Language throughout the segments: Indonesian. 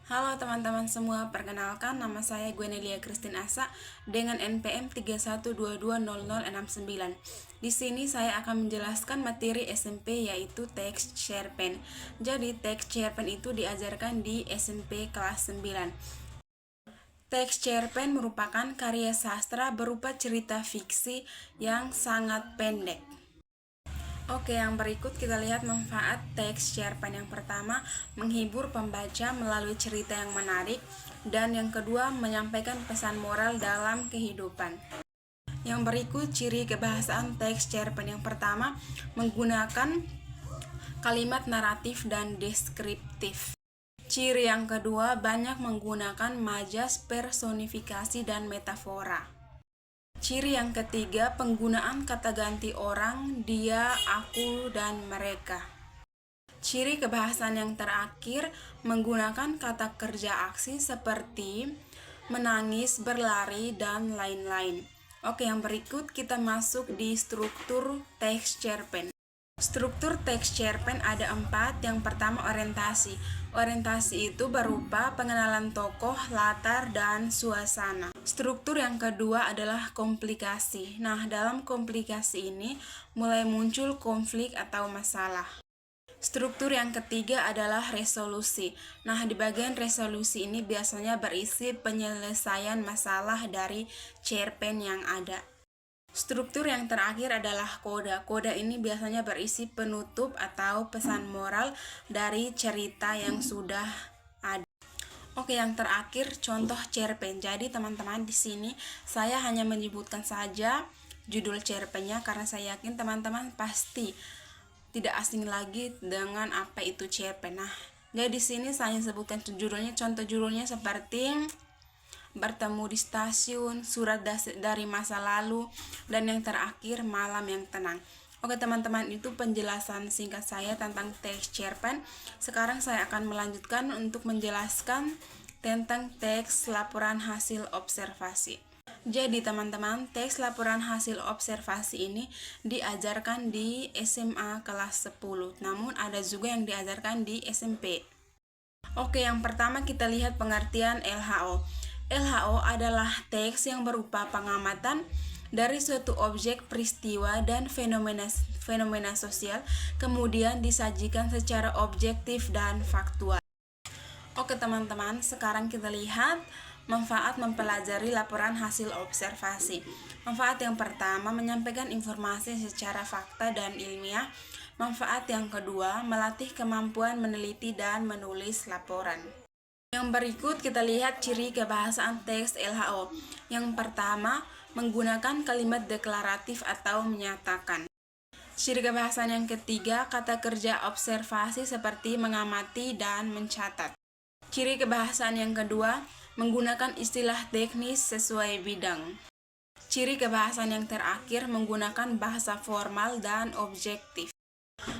Halo teman-teman semua, perkenalkan nama saya Gwenelia Christine Asa dengan NPM 31220069. Di sini saya akan menjelaskan materi SMP yaitu teks cerpen. Jadi teks cerpen itu diajarkan di SMP kelas 9. Teks cerpen merupakan karya sastra berupa cerita fiksi yang sangat pendek. Oke, yang berikut kita lihat manfaat teks cerpen. Yang pertama, menghibur pembaca melalui cerita yang menarik, dan yang kedua, menyampaikan pesan moral dalam kehidupan. Yang berikut ciri kebahasaan teks cerpen. Yang pertama, menggunakan kalimat naratif dan deskriptif. Ciri yang kedua, banyak menggunakan majas, personifikasi, dan metafora. Ciri yang ketiga, penggunaan kata ganti orang, dia, aku, dan mereka. Ciri kebahasan yang terakhir, menggunakan kata kerja aksi seperti menangis, berlari, dan lain-lain. Oke, yang berikut kita masuk di struktur teks cerpen. Struktur teks cerpen ada 4. Yang pertama, orientasi. Orientasi itu berupa pengenalan tokoh, latar, dan suasana. Struktur yang kedua adalah komplikasi. Nah, dalam komplikasi ini mulai muncul konflik atau masalah. Struktur yang ketiga adalah resolusi. Nah, di bagian resolusi ini biasanya berisi penyelesaian masalah dari cerpen yang ada. Struktur yang terakhir adalah koda. Koda ini biasanya berisi penutup atau pesan moral dari cerita yang sudah ada. Oke, yang terakhir contoh cerpen. Jadi teman-teman, di sini saya hanya menyebutkan saja judul cerpennya karena saya yakin teman-teman pasti tidak asing lagi dengan apa itu cerpen. Nah, jadi di sini saya sebutkan judulnya, contoh judulnya seperti bertemu di stasiun, surat dari masa lalu, dan yang terakhir malam yang tenang. Oke teman-teman, itu penjelasan singkat saya tentang teks cerpen. Sekarang saya akan melanjutkan untuk menjelaskan tentang teks laporan hasil observasi. Jadi teman-teman, teks laporan hasil observasi ini diajarkan di SMA kelas 10, namun ada juga yang diajarkan di SMP. Oke, yang pertama kita lihat pengertian LHO. LHO adalah teks yang berupa pengamatan dari suatu objek, peristiwa, dan fenomena sosial, kemudian disajikan secara objektif dan faktual. Oke teman-teman, sekarang kita lihat manfaat mempelajari laporan hasil observasi. Manfaat yang pertama, menyampaikan informasi secara fakta dan ilmiah. Manfaat yang kedua, melatih kemampuan meneliti dan menulis laporan. Yang berikut kita lihat ciri kebahasaan teks LHO. Yang pertama, menggunakan kalimat deklaratif atau menyatakan. Ciri kebahasaan yang ketiga, kata kerja observasi seperti mengamati dan mencatat. Ciri kebahasaan yang kedua, menggunakan istilah teknis sesuai bidang. Ciri kebahasaan yang terakhir, menggunakan bahasa formal dan objektif.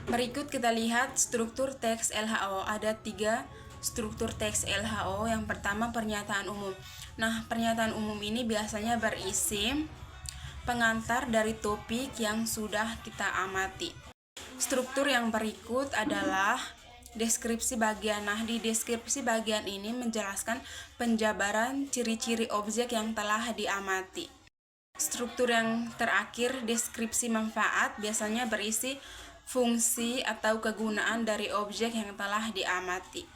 Berikut kita lihat struktur teks LHO. Ada 3 struktur teks LHO. Yang pertama, pernyataan umum. Nah, pernyataan umum ini biasanya berisi pengantar dari topik yang sudah kita amati. Struktur yang berikut adalah deskripsi bagian. Nah, di deskripsi bagian ini menjelaskan penjabaran ciri-ciri objek yang telah diamati. Struktur yang terakhir, deskripsi manfaat, biasanya berisi fungsi atau kegunaan dari objek yang telah diamati.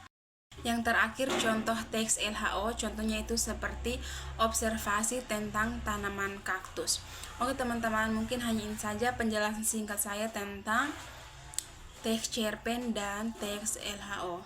Yang terakhir, contoh teks LHO, contohnya itu seperti observasi tentang tanaman kaktus. Oke teman-teman, mungkin hanya ini saja penjelasan singkat saya tentang teks cerpen dan teks LHO.